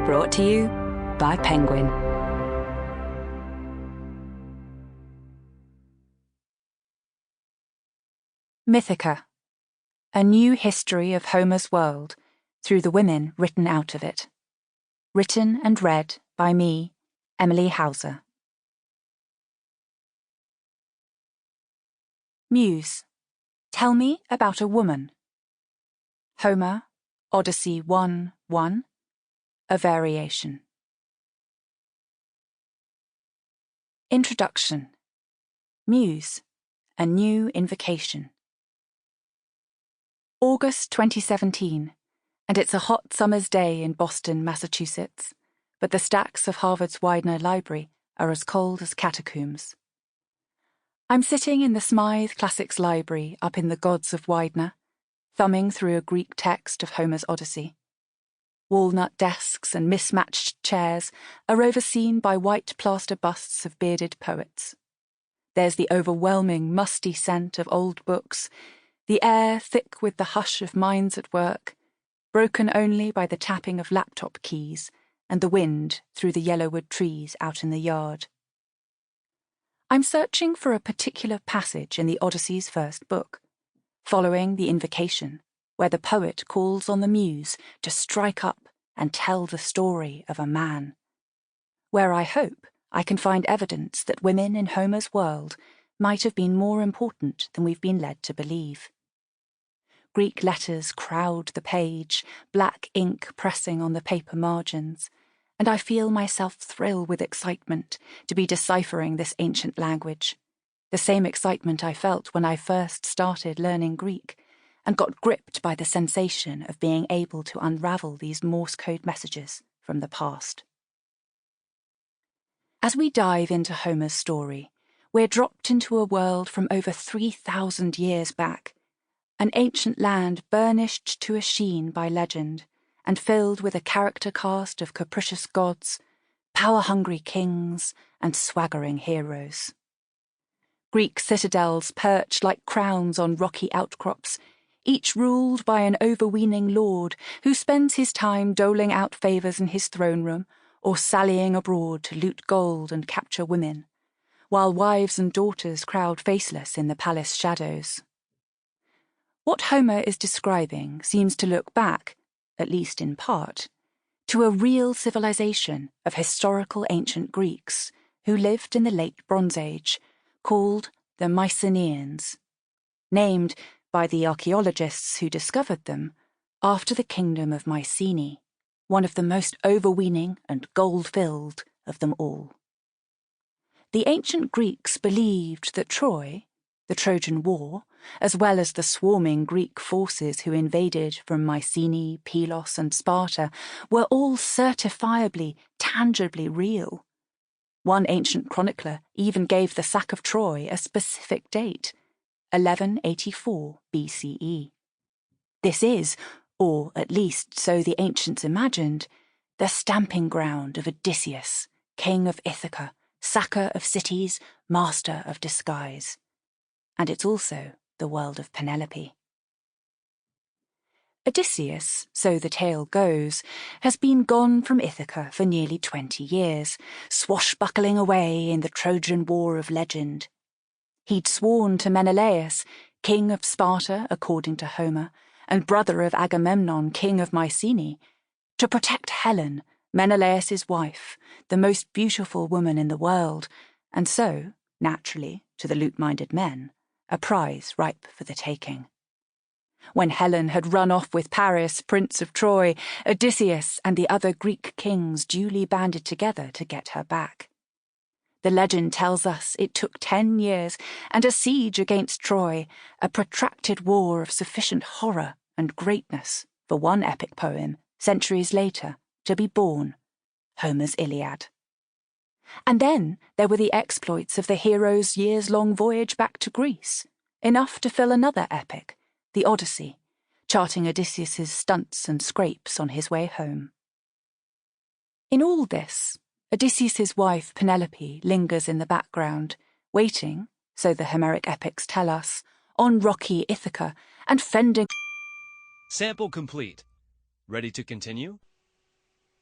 Brought to you by Penguin. Mythica, a new history of Homer's world through the women written out of it. Written and read by me, Emily Hauser. Muse, tell me about a woman. Homer, Odyssey 1:1, a variation. Introduction. Muse, a new invocation. August 2017, and it's a hot summer's day in Boston, Massachusetts, but the stacks of Harvard's Widener Library are as cold as catacombs. I'm sitting in the Smythe Classics Library up in the Gods of Widener, thumbing through a Greek text of Homer's Odyssey. Walnut desks and mismatched chairs are overseen by white plaster busts of bearded poets. There's the overwhelming, musty scent of old books, the air thick with the hush of minds at work, broken only by the tapping of laptop keys and the wind through the yellowwood trees out in the yard. I'm searching for a particular passage in the Odyssey's first book, following the invocation, where the poet calls on the muse to strike up and tell the story of a man, where I hope I can find evidence that women in Homer's world might have been more important than we've been led to believe. Greek letters crowd the page, black ink pressing on the paper margins, and I feel myself thrill with excitement to be deciphering this ancient language, the same excitement I felt when I first started learning Greek, and got gripped by the sensation of being able to unravel these Morse code messages from the past. As we dive into Homer's story, we're dropped into a world from over 3,000 years back, an ancient land burnished to a sheen by legend and filled with a character cast of capricious gods, power-hungry kings, and swaggering heroes. Greek citadels perch like crowns on rocky outcrops, each ruled by an overweening lord who spends his time doling out favours in his throne room or sallying abroad to loot gold and capture women, while wives and daughters crowd faceless in the palace shadows. What Homer is describing seems to look back, at least in part, to a real civilization of historical ancient Greeks who lived in the late Bronze Age, called the Mycenaeans, named by the archaeologists who discovered them after the kingdom of Mycenae, one of the most overweening and gold-filled of them all. The ancient Greeks believed that Troy, the Trojan War, as well as the swarming Greek forces who invaded from Mycenae, Pylos, and Sparta, were all certifiably, tangibly real. One ancient chronicler even gave the sack of Troy a specific date, 1184 BCE. This is, or at least so the ancients imagined, the stamping ground of Odysseus, king of Ithaca, sacker of cities, master of disguise. And it's also the world of Penelope. Odysseus, so the tale goes, has been gone from Ithaca for nearly 20 years, swashbuckling away in the Trojan War of legend. He'd sworn to Menelaus, king of Sparta according to Homer, and brother of Agamemnon, king of Mycenae, to protect Helen, Menelaus's wife, the most beautiful woman in the world, and so, naturally, to the loot-minded men, a prize ripe for the taking. When Helen had run off with Paris, prince of Troy, Odysseus and the other Greek kings duly banded together to get her back. The legend tells us it took 10 years and a siege against Troy, a protracted war of sufficient horror and greatness for one epic poem, centuries later, to be born, Homer's Iliad. And then there were the exploits of the hero's years-long voyage back to Greece, enough to fill another epic, the Odyssey, charting Odysseus's stunts and scrapes on his way home. In all this, Odysseus's wife Penelope lingers in the background, waiting, so the Homeric epics tell us, on rocky Ithaca and fending. Sample complete. Ready to continue?